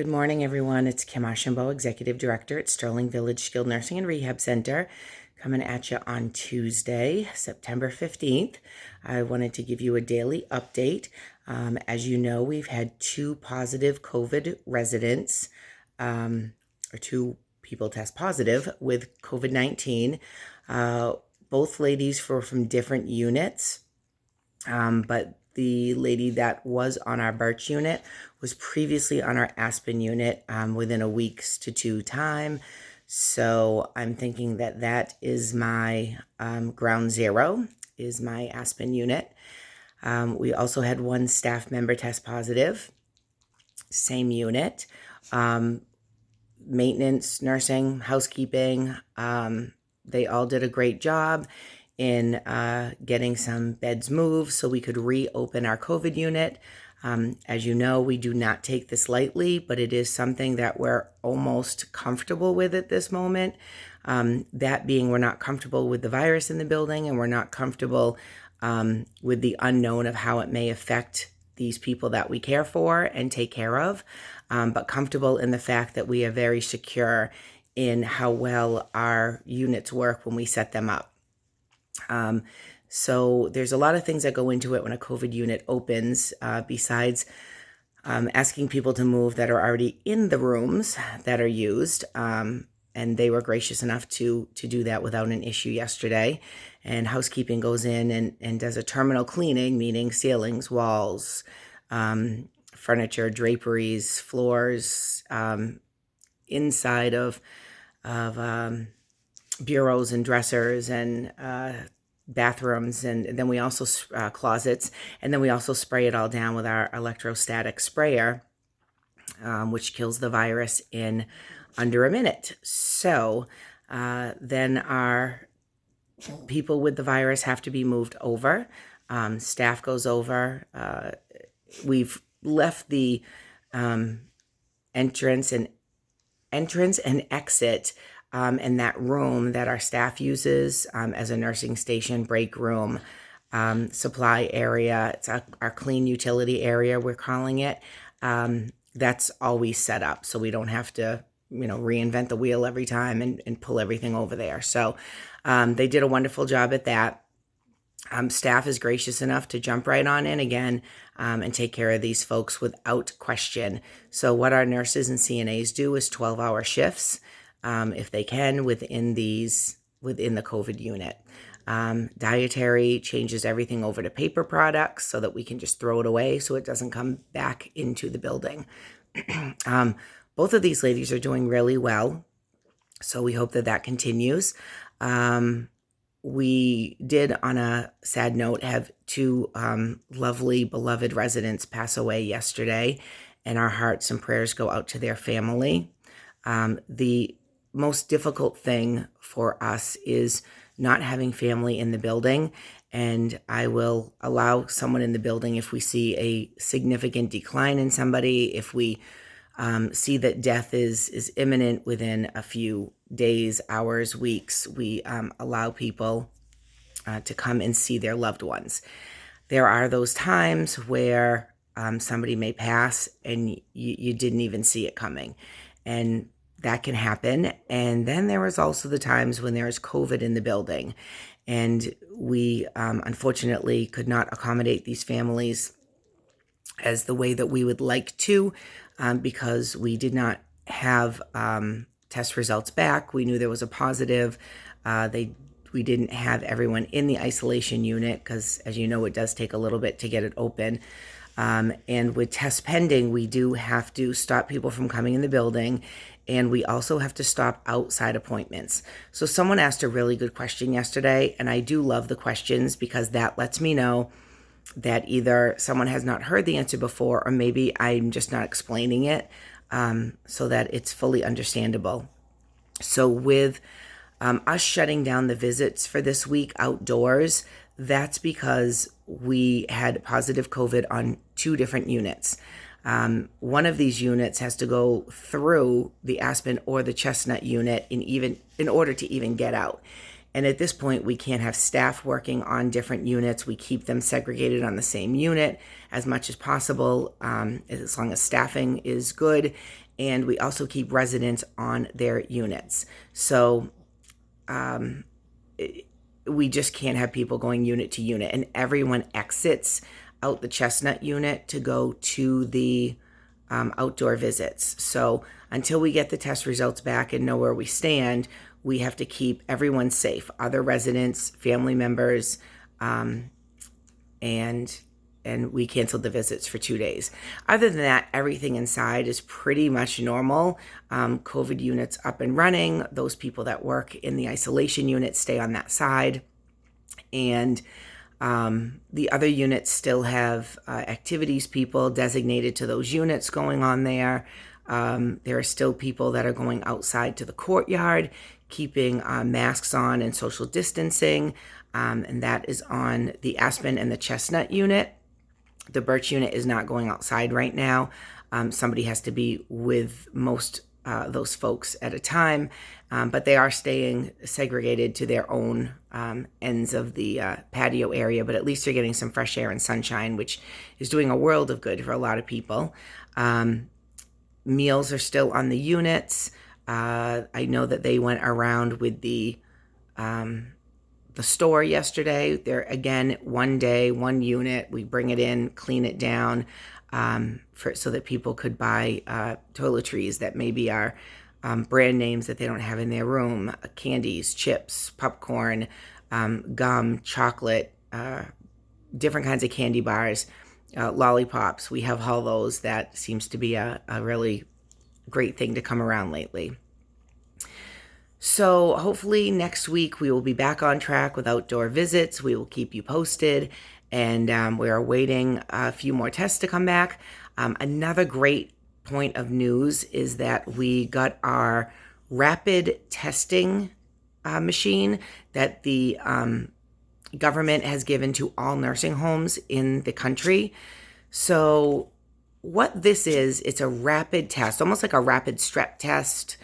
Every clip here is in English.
Good morning, everyone. It's Kim Ashenbo, Executive Director at Sterling Village Skilled Nursing and Rehab Center, coming at you on Tuesday, September 15th. I wanted to give you a daily update. As you know, we've had 2 positive COVID residents, or 2 people test positive with COVID-19. Both ladies were from different units, but the lady that was on our Birch unit was previously on our Aspen unit within a week's to 2 time. So I'm thinking that that is my ground zero, is my Aspen unit. We also had 1 staff member test positive, same unit. Maintenance, nursing, housekeeping, they all did a great job in getting some beds moved so we could reopen our COVID unit. As you know, we do not take this lightly, but it is something that we're almost comfortable with at this moment. That being, we're not comfortable with the virus in the building, and we're not comfortable with the unknown of how it may affect these people that we care for and take care of, but comfortable in the fact that we are very secure in how well our units work when we set them up. So there's a lot of things that go into it when a COVID unit opens, besides asking people to move that are already in the rooms that are used. And they were gracious enough to do that without an issue yesterday. And housekeeping goes in and does a terminal cleaning, meaning ceilings, walls, furniture, draperies, floors, inside of bureaus and dressers and bathrooms, and then we also closets, and then we also spray it all down with our electrostatic sprayer, which kills the virus in under a minute. So then our people with the virus have to be moved over. Staff goes over. We've left the entrance and exit and that room that our staff uses as a nursing station, break room, supply area. It's our clean utility area, we're calling it. That's always set up, so we don't have to, reinvent the wheel every time and pull everything over there. So they did a wonderful job at that. Staff is gracious enough to jump right on in again and take care of these folks without question. So what our nurses and CNAs do is 12-hour shifts, if they can, within the COVID unit. Dietary changes everything over to paper products so that we can just throw it away so it doesn't come back into the building. Both of these ladies are doing really well, so we hope that that continues. We did, on a sad note, have 2 lovely, beloved residents pass away yesterday, and our hearts and prayers go out to their family. The most difficult thing for us is not having family in the building, and I will allow someone in the building if we see a significant decline in somebody, if we see that death is imminent within a few days, hours, weeks. We allow people to come and see their loved ones. There are those times where somebody may pass and you didn't even see it coming, and that can happen. And then there is also the times when there is COVID in the building, and we unfortunately could not accommodate these families as the way that we would like to, because we did not have test results back. We knew there was a positive. We didn't have everyone in the isolation unit because, as you know, it does take a little bit to get it open. And with tests pending, we do have to stop people from coming in the building, and we also have to stop outside appointments. So someone asked a really good question yesterday, and I do love the questions because that lets me know that either someone has not heard the answer before, or maybe I'm just not explaining it so that it's fully understandable. So with us shutting down the visits for this week outdoors, that's because we had positive COVID on 2 different units. One of these units has to go through the Aspen or the Chestnut unit in order to even get out. And at this point, we can't have staff working on different units. We keep them segregated on the same unit as much as possible, as long as staffing is good and we also keep residents on their units. So we just can't have people going unit to unit, and everyone exits out the Chestnut unit to go to the outdoor visits. So until we get the test results back and know where we stand, we have to keep everyone safe, other residents, family members, and we canceled the visits for 2 days. Other than that, everything inside is pretty much normal. COVID units up and running. Those people that work in the isolation unit stay on that side. And the other units still have activities people designated to those units going on there. There are still people that are going outside to the courtyard, keeping masks on and social distancing. And that is on the Aspen and the Chestnut unit. The Birch unit is not going outside right now. Somebody has to be with most those folks at a time, but they are staying segregated to their own ends of the patio area, but at least they're getting some fresh air and sunshine, which is doing a world of good for a lot of people. Meals are still on the units. I know that they went around with the store yesterday. They're, again, 1 day, 1 unit. We bring it in, clean it down, so that people could buy toiletries that maybe are brand names that they don't have in their room, candies, chips, popcorn, gum, chocolate, different kinds of candy bars, lollipops. We have all those. That seems to be a really great thing to come around lately. So hopefully next week we will be back on track with outdoor visits. We will keep you posted, and we are waiting a few more tests to come back. Another great point of news is that we got our rapid testing machine that the government has given to all nursing homes in the country. So what this is, it's a rapid test, almost like a rapid strep test.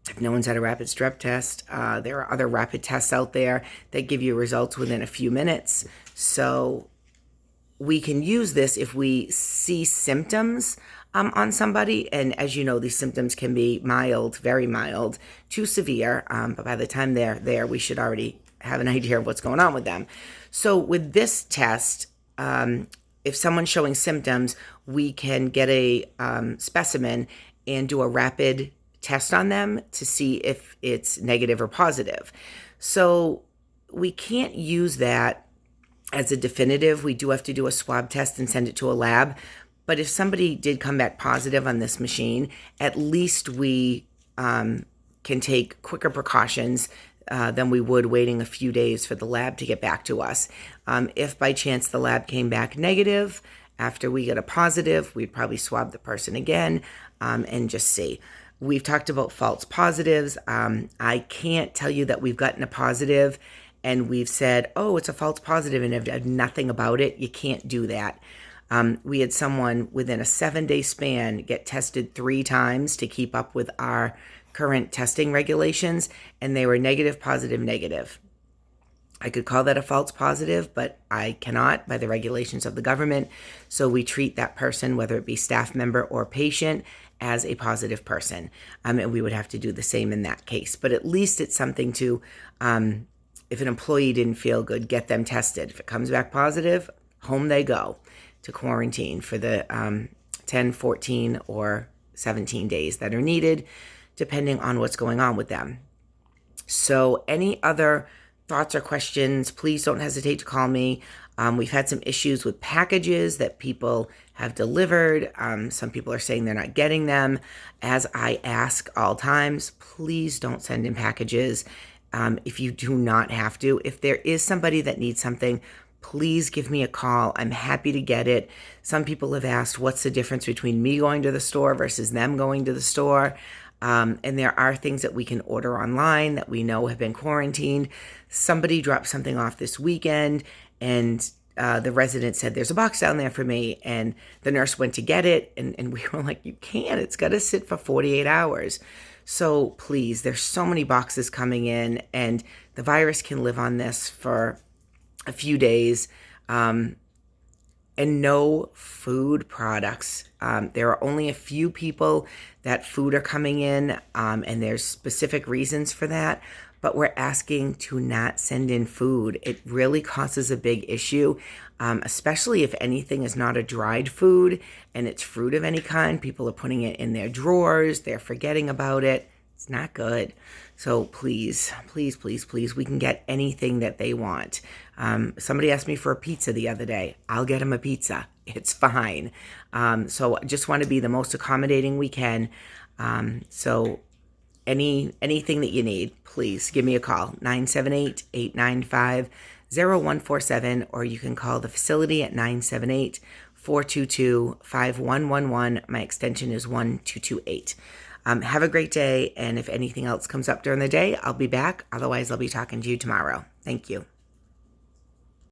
If no one's had a rapid strep test, there are other rapid tests out there that give you results within a few minutes. So we can use this if we see symptoms on somebody. And as you know, these symptoms can be mild, very mild, to severe. But by the time they're there, we should already have an idea of what's going on with them. So with this test, if someone's showing symptoms, we can get a specimen and do a rapid test on them to see if it's negative or positive. So we can't use that as a definitive. We do have to do a swab test and send it to a lab. But if somebody did come back positive on this machine, at least we can take quicker precautions than we would waiting a few days for the lab to get back to us. If by chance the lab came back negative after we get a positive, we'd probably swab the person again and just see. We've talked about false positives. I can't tell you that we've gotten a positive and we've said, oh, it's a false positive and have done nothing about it. You can't do that. We had someone within a 7-day span get tested 3 times to keep up with our current testing regulations, and they were negative, positive, negative. I could call that a false positive, but I cannot by the regulations of the government. So we treat that person, whether it be staff member or patient, as a positive person. And we would have to do the same in that case. But at least it's something to, if an employee didn't feel good, get them tested. If it comes back positive, home they go to quarantine for the 10, 14, or 17 days that are needed, depending on what's going on with them. So any other thoughts or questions, please don't hesitate to call me. We've had some issues with packages that people have delivered. Some people are saying they're not getting them. As I ask all times, please don't send in packages if you do not have to. If there is somebody that needs something, please give me a call. I'm happy to get it. Some people have asked, what's the difference between me going to the store versus them going to the store? And there are things that we can order online that we know have been quarantined. Somebody dropped something off this weekend, and the resident said, there's a box down there for me. And the nurse went to get it, and we were like, you can't. It's got to sit for 48 hours. So please, there's so many boxes coming in, and the virus can live on this for a few days. And and no food products. There are only a few people that food are coming in, and there's specific reasons for that. But we're asking to not send in food. It really causes a big issue, especially if anything is not a dried food and it's fruit of any kind. People are putting it in their drawers. They're forgetting about it. It's not good. So please, please, please, please, we can get anything that they want. Somebody asked me for a pizza the other day. I'll get them a pizza. It's fine. So I just want to be the most accommodating we can. So anything that you need, please give me a call, 978-895-0147, or you can call the facility at 978-422-5111. My extension is 1228. Have a great day, and if anything else comes up during the day, I'll be back. Otherwise, I'll be talking to you tomorrow. Thank you.